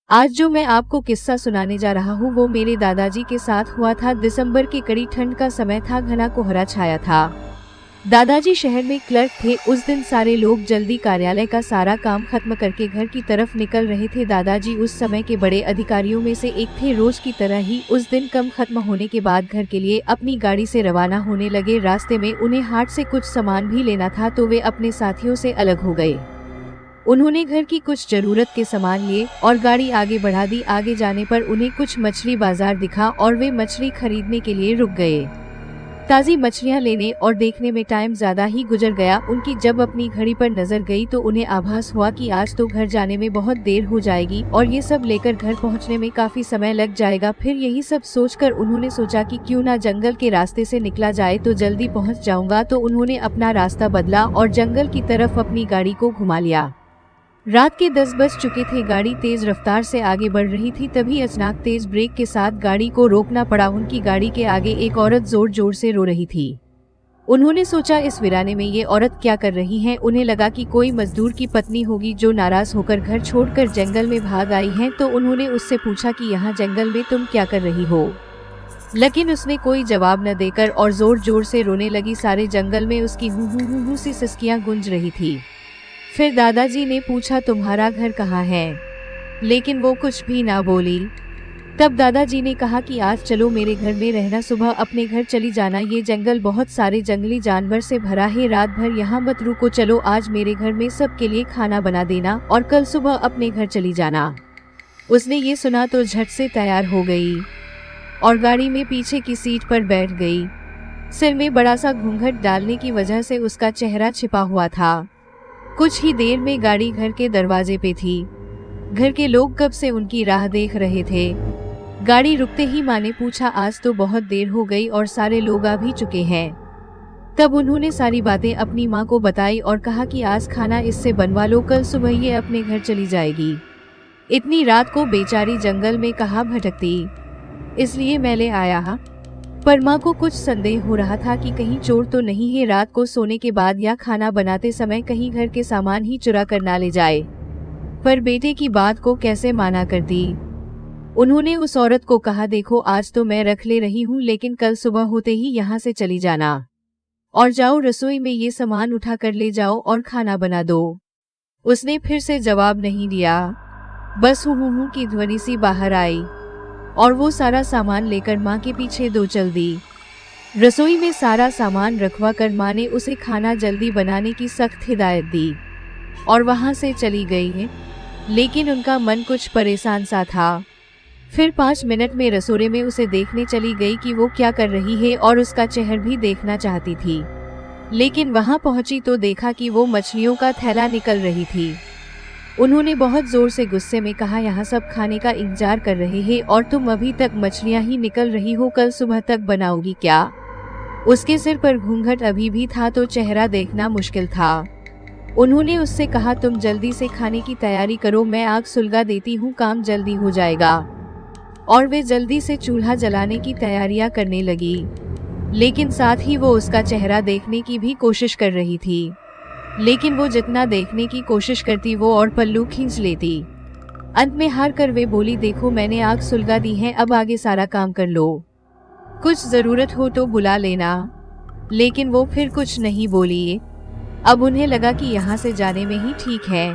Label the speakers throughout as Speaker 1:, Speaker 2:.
Speaker 1: आज जो मैं आपको किस्सा सुनाने जा रहा हूँ वो मेरे दादाजी के साथ हुआ था। दिसंबर की कड़ी ठंड का समय था, घना कोहरा छाया था। दादाजी शहर में क्लर्क थे। उस दिन सारे लोग जल्दी कार्यालय का सारा काम खत्म करके घर की तरफ निकल रहे थे। दादाजी उस समय के बड़े अधिकारियों में से एक थे। रोज की तरह ही उस दिन काम खत्म होने के बाद घर के लिए अपनी गाड़ी से रवाना होने लगे। रास्ते में उन्हें हाट से कुछ सामान भी लेना था तो वे अपने साथियों से अलग हो गए। उन्होंने घर की कुछ जरूरत के सामान लिए और गाड़ी आगे बढ़ा दी। आगे जाने पर उन्हें कुछ मछली बाजार दिखा और वे मछली खरीदने के लिए रुक गए। ताज़ी मछलियां लेने और देखने में टाइम ज्यादा ही गुजर गया। उनकी जब अपनी घड़ी पर नजर गई तो उन्हें आभास हुआ कि आज तो घर जाने में बहुत देर हो जाएगी और ये सब लेकर घर पहुंचने में काफी समय लग जाएगा। फिर यही सब सोचकर उन्होंने सोचा कि क्यों ना जंगल के रास्ते से निकला जाए तो जल्दी पहुंच जाऊंगा। तो उन्होंने अपना रास्ता बदला और जंगल की तरफ अपनी गाड़ी को घुमा लिया। रात के 10 बज चुके थे। गाड़ी तेज रफ्तार से आगे बढ़ रही थी। तभी अचानक तेज ब्रेक के साथ गाड़ी को रोकना पड़ा। उनकी गाड़ी के आगे एक औरत जोर जोर से रो रही थी। उन्होंने सोचा इस वीराने में ये औरत क्या कर रही है। उन्हें लगा कि कोई मजदूर की पत्नी होगी जो नाराज होकर घर छोड़कर जंगल में भाग आई है। तो उन्होंने उससे पूछा कि यहाँ जंगल में तुम क्या कर रही हो, लेकिन उसने कोई जवाब न देकर और जोर जोर से रोने लगी। सारे जंगल में उसकी हू हू हू हू सी सिसकियां गूंज रही थी। फिर दादाजी ने पूछा तुम्हारा घर कहाँ है, लेकिन वो कुछ भी ना बोली। तब दादाजी ने कहा कि आज चलो मेरे घर में रहना, सुबह अपने घर चली जाना। ये जंगल बहुत सारे जंगली जानवर से भरा है, रात भर यहाँ मत रुको। चलो आज मेरे घर में सबके लिए खाना बना देना और कल सुबह अपने घर चली जाना। उसने ये सुना तो झट से तैयार हो गई और गाड़ी में पीछे की सीट पर बैठ गई। सिर में बड़ा सा घूंघट डालने की वजह से उसका चेहरा छिपा हुआ था। कुछ ही देर में गाड़ी घर के दरवाजे पे थी। घर के लोग कब से उनकी राह देख रहे थे। गाड़ी रुकते ही माँ ने पूछा आज तो बहुत देर हो गई और सारे लोग आ भी चुके हैं। तब उन्होंने सारी बातें अपनी माँ को बताई और कहा कि आज खाना इससे बनवा लो, कल सुबह ये अपने घर चली जाएगी। इतनी रात को बेचारी जंगल में कहाँ भटकती, इसलिए मैं ले आया। पर माँ को कुछ संदेह हो रहा था कि कहीं चोर तो नहीं है, रात को सोने के बाद या खाना बनाते समय कहीं घर के सामान ही चुरा कर ना ले जाए। पर बेटे की बात को कैसे माना करती। उन्होंने उस औरत को कहा देखो आज तो मैं रख ले रही हूँ, लेकिन कल सुबह होते ही यहाँ से चली जाना और जाओ रसोई में ये सामान उठा कर ले जाओ और खाना बना दो। उसने फिर से जवाब नहीं दिया, बस हूँ की ध्वनि सी बाहर आई और वो सारा सामान लेकर माँ के पीछे दो चल दी। रसोई में सारा सामान रखवा कर माँ ने उसे खाना जल्दी बनाने की सख्त हिदायत दी और वहाँ से चली गई है। लेकिन उनका मन कुछ परेशान सा था। फिर 5 मिनट में रसोई में उसे देखने चली गई कि वो क्या कर रही है और उसका चेहरा भी देखना चाहती थी। लेकिन वहाँ पहुंची तो देखा कि वो मछलियों का थैला निकल रही थी। उन्होंने बहुत जोर से गुस्से में कहा यहाँ सब खाने का इंतजार कर रहे हैं और तुम अभी तक मछलियाँ ही निकल रही हो, कल सुबह तक बनाओगी क्या। उसके सिर पर घूंघट अभी भी था तो चेहरा देखना मुश्किल था। उन्होंने उससे कहा तुम जल्दी से खाने की तैयारी करो, मैं आग सुलगा देती हूँ, काम जल्दी हो जाएगा। और वे जल्दी से चूल्हा जलाने की तैयारियां करने लगी, लेकिन साथ ही वो उसका चेहरा देखने की भी कोशिश कर रही थी। लेकिन वो जितना देखने की कोशिश करती वो और पल्लू खींच लेती। अंत में हार कर वे बोली देखो मैंने आग सुलगा दी है, अब आगे सारा काम कर लो, कुछ जरूरत हो तो बुला लेना। लेकिन वो फिर कुछ नहीं बोली। अब उन्हें लगा कि यहाँ से जाने में ही ठीक है,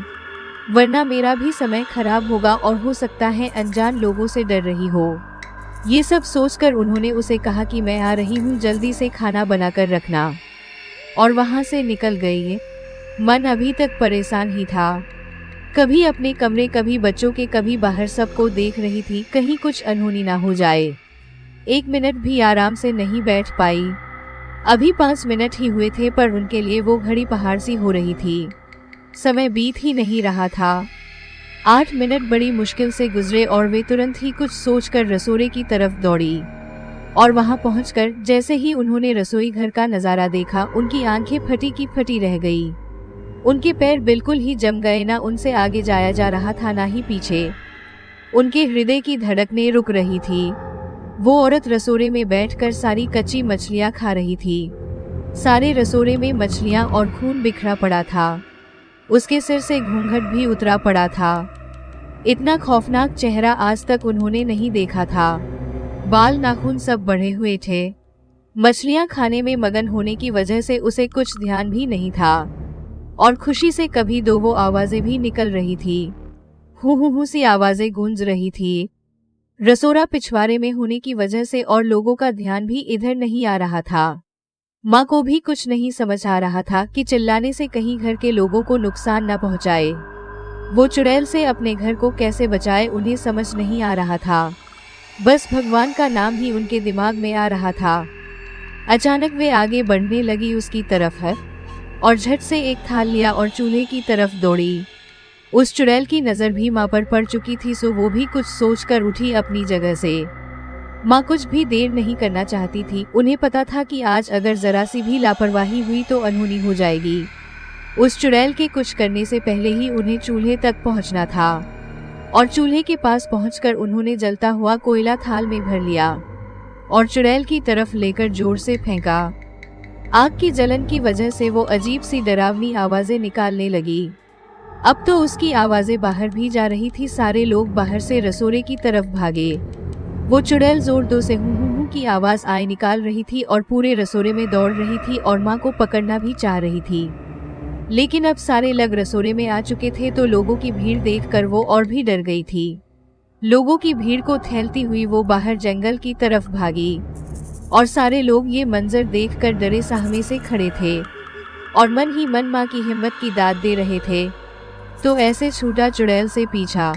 Speaker 1: वरना मेरा भी समय खराब होगा और हो सकता है अनजान लोगों से डर रही हो। ये सब सोचकर उन्होंने उसे कहा कि मैं आ रही हूँ, जल्दी से खाना बनाकर रखना, और वहाँ से निकल गई। मन अभी तक परेशान ही था, कभी अपने कमरे कभी बच्चों के कभी बाहर, सबको देख रही थी कहीं कुछ अनहोनी ना हो जाए। 1 मिनट भी आराम से नहीं बैठ पाई। अभी 5 मिनट ही हुए थे पर उनके लिए वो घड़ी पहाड़ सी हो रही थी। समय बीत ही नहीं रहा था। 8 मिनट बड़ी मुश्किल से गुजरे और वे तुरंत ही कुछ सोचकर रसोई की तरफ दौड़ी। और वहां पहुंचकर जैसे ही उन्होंने रसोई घर का नजारा देखा उनकी आंखें फटी की फटी रह गई। उनके पैर बिल्कुल ही जम गए, ना उनसे आगे जाया जा रहा था ना ही पीछे। उनके हृदय की धड़कनें रुक रही थी। वो औरत रसोई में बैठकर सारी कच्ची मछलियां खा रही थी। सारे रसोई में मछलियां और खून बिखरा पड़ा था। उसके सिर से घूंघट भी उतरा पड़ा था। इतना खौफनाक चेहरा आज तक उन्होंने नहीं देखा था। बाल नाखून सब बढ़े हुए थे। मछलियां खाने में मगन होने की वजह से उसे कुछ ध्यान भी नहीं था और खुशी से कभी दो वो आवाजें भी निकल रही थी। हु सी आवाजें गूंज रही थी। रसोरा पिछवाड़े में होने की वजह से और लोगों का ध्यान भी इधर नहीं आ रहा था। माँ को भी कुछ नहीं समझ आ रहा था कि चिल्लाने से कहीं घर के लोगों को नुकसान न पहुंचाए। वो चुड़ैल से अपने घर को कैसे बचाए उन्हें समझ नहीं आ रहा था। बस भगवान का नाम ही उनके दिमाग में आ रहा था। अचानक वे आगे बढ़ने लगी उसकी तरफ है और झट से एक थाल लिया और चूल्हे की तरफ दौड़ी। उस चुड़ैल की नजर भी माँ पर पड़ चुकी थी, सो वो भी कुछ सोचकर उठी अपनी जगह से। माँ कुछ भी देर नहीं करना चाहती थी। उन्हें पता था कि आज अगर जरा सी भी लापरवाही हुई तो अनहोनी हो जाएगी। उस चुड़ैल के कुछ करने से पहले ही उन्हें चूल्हे तक पहुंचना था और चूल्हे के पास पहुंचकर उन्होंने जलता हुआ कोयला थाल में भर लिया और चुड़ैल की तरफ लेकर जोर से फेंका। आग की जलन की वजह से वो अजीब सी डरावनी आवाजें निकालने लगी। अब तो उसकी आवाजें बाहर भी जा रही थी। सारे लोग बाहर से रसोड़े की तरफ भागे। वो चुड़ैल जोर से हु की आवाज आए निकाल रही थी और पूरे रसोड़े में दौड़ रही थी और माँ को पकड़ना भी चाह रही थी। लेकिन अब सारे लोग रसोड़े में आ चुके थे तो लोगों की भीड़ देखकर वो और भी डर गई थी। लोगों की भीड़ को ठेलती हुई वो बाहर जंगल की तरफ भागी और सारे लोग ये मंजर देखकर डरे सहमे से खड़े थे और मन ही मन माँ की हिम्मत की दाद दे रहे थे। तो ऐसे छूटा चुड़ैल से पीछा।